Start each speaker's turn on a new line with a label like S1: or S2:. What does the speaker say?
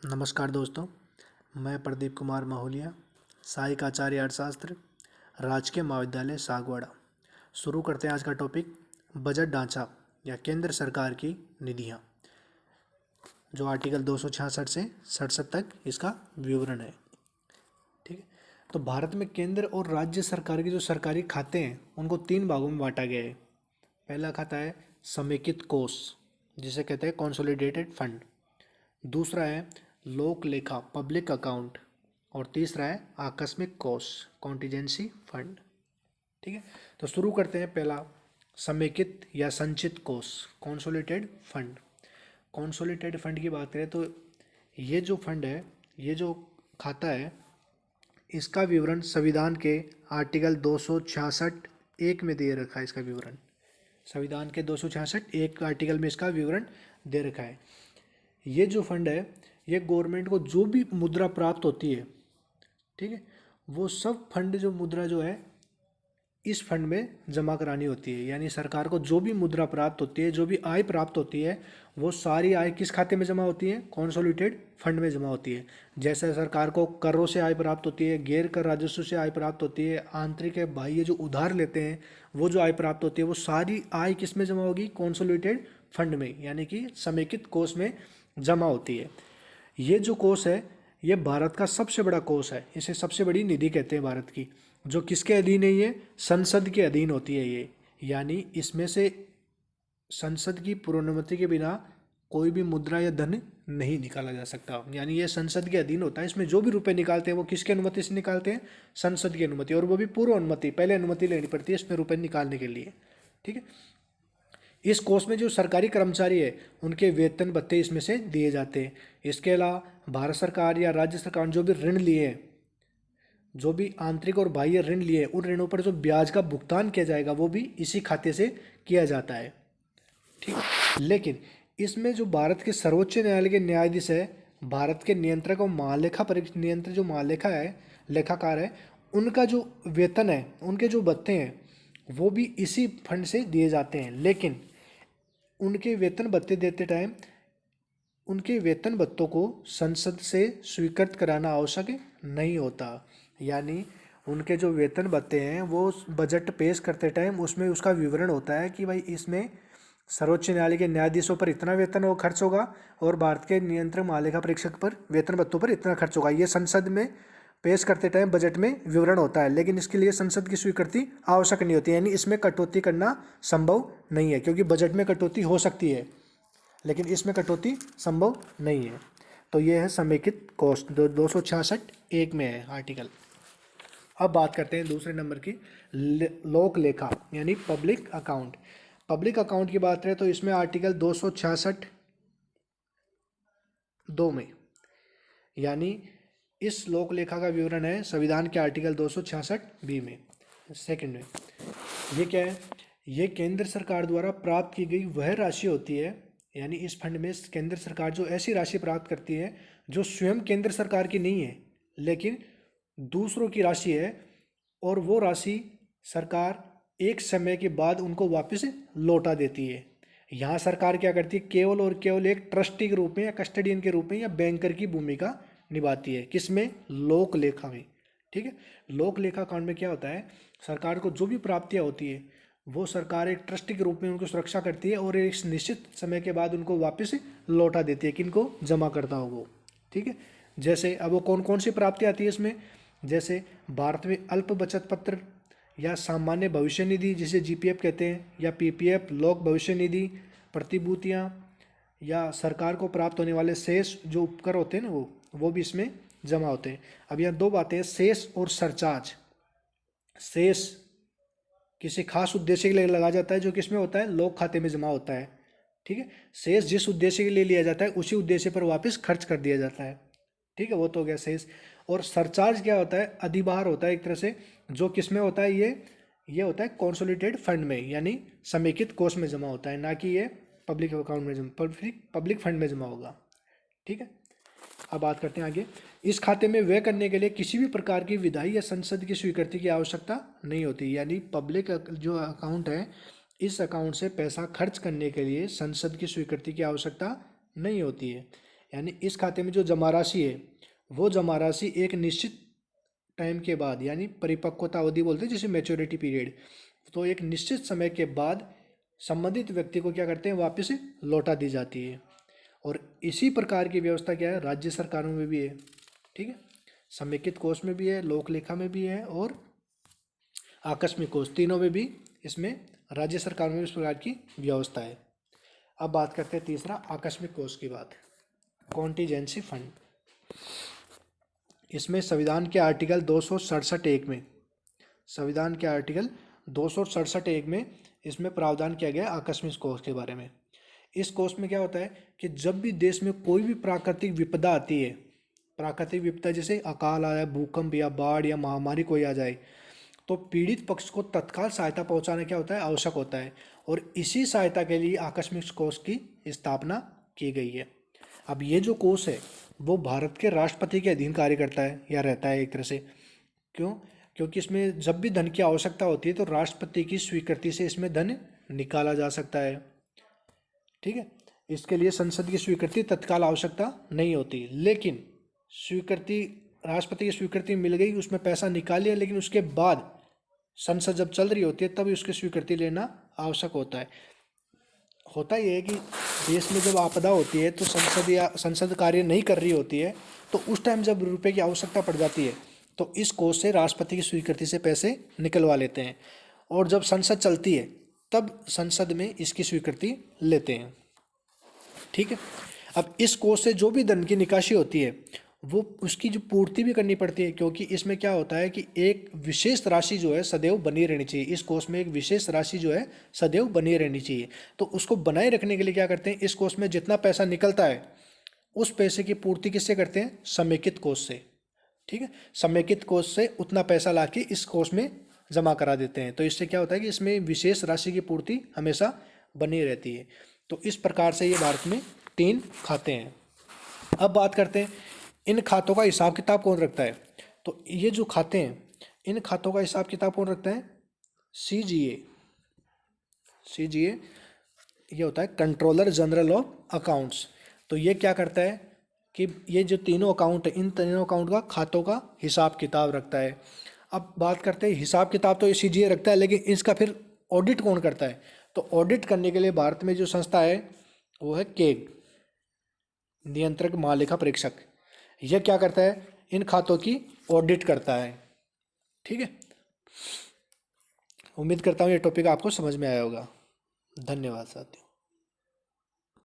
S1: नमस्कार दोस्तों, मैं प्रदीप कुमार माहुलिया, सहायक आचार्य अर्थशास्त्र, राजकीय महाविद्यालय सागवाड़ा। शुरू करते हैं आज का टॉपिक, बजट ढांचा या केंद्र सरकार की निधियाँ, जो आर्टिकल 266 से 67 तक इसका विवरण है। ठीक है, तो भारत में केंद्र और राज्य सरकार के जो सरकारी खाते हैं उनको 3 भागों में बांटा गया है। पहला खाता है समेकित कोष, जिसे कहते हैं कॉन्सोलिडेटेड फंड। दूसरा है लोक लेखा पब्लिक अकाउंट, और तीसरा है आकस्मिक कोष कॉन्टीजेंसी फंड। ठीक है, तो शुरू करते हैं। पहला समेकित या संचित कोष कॉन्सोलिडेटेड फंड। कॉन्सोलिडेटेड फंड की बात करें तो ये जो फंड है, ये जो खाता है, इसका विवरण संविधान के आर्टिकल 266 एक में दे रखा है। इसका विवरण संविधान के 266 एक आर्टिकल में इसका विवरण दे रखा है। ये जो फंड है, ये गवर्नमेंट को जो भी मुद्रा प्राप्त होती है, ठीक है, वो सब फंड जो मुद्रा जो है इस फंड में जमा करानी होती है। यानी सरकार को जो भी मुद्रा प्राप्त होती है, जो भी आय प्राप्त होती है, वो सारी आय किस खाते में जमा होती है? कॉन्सोलिडेटेड फंड में जमा होती है। जैसे सरकार को करों से आय प्राप्त होती है, गैर कर राजस्व से आय प्राप्त होती है, आंतरिक है बाह्य जो उधार लेते हैं वो जो आय प्राप्त होती है, वो सारी आय किस में जमा होगी? कॉन्सोलिडेटेड फंड में, यानी कि समेकित कोष में जमा होती है। ये जो कोष है, ये भारत का सबसे बड़ा कोष है। इसे सबसे बड़ी निधि कहते हैं भारत की, जो किसके अधीन है? ये संसद के अधीन होती है ये। यानी इसमें से संसद की पूर्वानुमति के बिना कोई भी मुद्रा या धन नहीं निकाला जा सकता। यानी ये संसद के अधीन होता है। इसमें जो भी रुपए निकालते हैं वो किसकी अनुमति से निकालते हैं? संसद की अनुमति, और वो भी पूर्व अनुमति, पहले अनुमति लेनी पड़ती है इसमें रुपए निकालने के लिए। ठीक है, इस कोष में जो सरकारी कर्मचारी है उनके वेतन भत्ते इसमें से दिए जाते हैं। इसके अलावा भारत सरकार या राज्य सरकार जो भी ऋण लिए हैं, जो भी आंतरिक और बाह्य ऋण लिए, उन ऋणों पर जो ब्याज का भुगतान किया जाएगा वो भी इसी खाते से किया जाता है। ठीक, लेकिन इसमें जो भारत के सर्वोच्च न्यायालय के न्यायाधीश है, भारत के नियंत्रक और महालेखा परीक्षक नियंत्रक जो महालेखा है, लेखाकार है, उनका जो वेतन है, उनके जो भत्ते हैं, वो भी इसी फंड से दिए जाते हैं। लेकिन उनके वेतन भत्ते देते टाइम उनके वेतन भत्तों को संसद से स्वीकृत कराना आवश्यक नहीं होता। यानी उनके जो वेतन भत्ते हैं वो बजट पेश करते टाइम उसमें उसका विवरण होता है कि भाई इसमें सर्वोच्च न्यायालय के न्यायाधीशों पर इतना वेतन वो खर्च होगा और भारत के नियंत्रक महालेखा परीक्षक पर वेतन भत्तों पर इतना खर्च होगा। ये संसद में पेश करते टाइम बजट में विवरण होता है, लेकिन इसके लिए संसद की स्वीकृति आवश्यक नहीं होती। यानी इसमें कटौती करना संभव नहीं है, क्योंकि बजट में कटौती हो सकती है लेकिन इसमें कटौती संभव नहीं है। तो ये है समेकित कोष, 266 एक में है आर्टिकल। अब बात करते हैं दूसरे नंबर की, लोक लेखा यानी पब्लिक अकाउंट। पब्लिक अकाउंट की बात करें तो इसमें आर्टिकल 266 2 में, यानी इस लोक लेखा का विवरण है संविधान के आर्टिकल 266 बी में, सेकंड में। ये क्या है? ये केंद्र सरकार द्वारा प्राप्त की गई वह राशि होती है, यानी इस फंड में केंद्र सरकार जो ऐसी राशि प्राप्त करती है जो स्वयं केंद्र सरकार की नहीं है लेकिन दूसरों की राशि है, और वो राशि सरकार एक समय के बाद उनको वापस लौटा देती है। यहाँ सरकार क्या करती है? केवल और केवल एक ट्रस्टी के रूप में या कस्टडियन के रूप में या बैंकर की भूमिका निभाती है। किसमें? लोक लेखा में। ठीक है, लोक लेखा कांड में क्या होता है? सरकार को जो भी प्राप्तियां होती है वो सरकार एक ट्रस्टी के रूप में उनको सुरक्षा करती है और एक निश्चित समय के बाद उनको वापस लौटा देती है। किनको? जमा करता हो वो। ठीक है, जैसे अब वो कौन कौन सी प्राप्ति आती है इसमें? जैसे भारत में अल्प बचत पत्र या सामान्य भविष्य निधि जिसे जीपीएफ कहते हैं, या पीपीएफ लोक भविष्य निधि, प्रतिभूतियाँ, या सरकार को प्राप्त होने वाले शेष जो उपकर होते हैं ना, वो भी इसमें जमा होते हैं। अब यहाँ दो बातें हैं, शेष और सरचार्ज। शेष किसी खास उद्देश्य के लिए लगा जाता है जो किसमें होता है? लोक खाते में जमा होता है। ठीक है, शेष जिस उद्देश्य के लिए लिया जाता है उसी उद्देश्य पर वापस खर्च कर दिया जाता है। ठीक है, वो तो हो गया शेष। और सरचार्ज क्या होता है? अधिभार होता है एक तरह से, जो किसमें होता है? ये होता है कॉन्सोलिडेटेड फंड में, यानी समेकित कोष में जमा होता है, ना कि ये पब्लिक अकाउंट में पब्लिक फंड में जमा होगा। ठीक है, अब बात करते हैं आगे। इस खाते में व्यय करने के लिए किसी भी प्रकार की विधायी या संसद की स्वीकृति की आवश्यकता नहीं होती। यानी पब्लिक जो अकाउंट है, इस अकाउंट से पैसा खर्च करने के लिए संसद की स्वीकृति की आवश्यकता नहीं होती है। यानी इस खाते में जो जमा राशि है वो जमा राशि एक निश्चित टाइम के बाद, यानी परिपक्वता अवधि बोलते हैं जिसे मैच्योरिटी पीरियड, तो एक निश्चित समय के बाद संबंधित व्यक्ति को क्या करते हैं, वापस लौटा दी जाती है। और इसी प्रकार की व्यवस्था क्या है, राज्य सरकारों में भी है। ठीक है, समेकित कोष में भी है, लोक लेखा में भी है और आकस्मिक कोष, तीनों में भी इसमें राज्य सरकार में इस प्रकार की व्यवस्था है। अब बात करते हैं तीसरा, आकस्मिक कोष की बात, कॉन्टीजेंसी फंड। इसमें संविधान के आर्टिकल 267(1) में, संविधान के आर्टिकल 267(1) में इसमें प्रावधान किया गया आकस्मिक कोष के बारे में। इस कोष में क्या होता है कि जब भी देश में कोई भी प्राकृतिक विपदा आती है, प्राकृतिक विपदा जैसे अकाल आ जाए, भूकंप या बाढ़ या महामारी कोई आ जाए, तो पीड़ित पक्ष को तत्काल सहायता पहुंचाना क्या होता है, आवश्यक होता है। और इसी सहायता के लिए आकस्मिक कोष की स्थापना की गई है। अब ये जो कोष है वो भारत के राष्ट्रपति के अधीन कार्य करता है या रहता है एक तरह से। क्यों? क्योंकि इसमें जब भी धन की आवश्यकता होती है तो राष्ट्रपति की स्वीकृति से इसमें धन निकाला जा सकता है। ठीक है, इसके लिए संसद की स्वीकृति तत्काल आवश्यकता नहीं होती, लेकिन स्वीकृति, राष्ट्रपति की स्वीकृति मिल गई, उसमें पैसा निकाल लिया, लेकिन उसके बाद संसद जब चल रही होती है तब उसकी स्वीकृति लेना आवश्यक होता है। होता यह है कि देश में जब आपदा होती है तो संसद कार्य नहीं कर रही होती है, तो उस टाइम जब रुपए की आवश्यकता पड़ जाती है तो इस कोष से राष्ट्रपति की स्वीकृति से पैसे निकलवा लेते हैं, और जब संसद चलती है तब संसद में इसकी स्वीकृति लेते हैं। ठीक है, अब इस कोष से जो भी धन की निकासी होती है वो उसकी जो पूर्ति भी करनी पड़ती है, क्योंकि इसमें क्या होता है कि एक विशेष राशि जो है सदैव बनी रहनी चाहिए। इस कोष में एक विशेष राशि जो है सदैव बनी रहनी चाहिए। तो उसको बनाए रखने के लिए क्या करते हैं, इस कोष में जितना पैसा निकलता है उस पैसे की पूर्ति किससे करते हैं, समेकित कोष से। ठीक है, समेकित कोष से उतना पैसा ला के इस कोष में जमा करा देते हैं। तो इससे क्या होता है कि इसमें विशेष राशि की पूर्ति हमेशा बनी रहती है। तो इस प्रकार से ये भारत में 3 खाते हैं। अब बात करते हैं इन खातों का हिसाब किताब कौन रखता है। तो ये जो खाते हैं इन खातों का हिसाब किताब कौन रखता है, CGA। ये होता है कंट्रोलर जनरल ऑफ अकाउंट्स। तो ये क्या करता है कि ये जो तीनों अकाउंट है इन तीनों अकाउंट का खातों का हिसाब किताब रखता है। अब बात करते हैं हिसाब किताब तो ये CGA रखता है, लेकिन इसका फिर ऑडिट कौन करता है। तो ऑडिट करने के लिए भारत में जो संस्था है वो है केग, नियंत्रक महालेखा परीक्षक। यह क्या करता है, इन खातों की ऑडिट करता है। ठीक है, उम्मीद करता हूँ ये टॉपिक आपको समझ में आया होगा। धन्यवाद साथियों।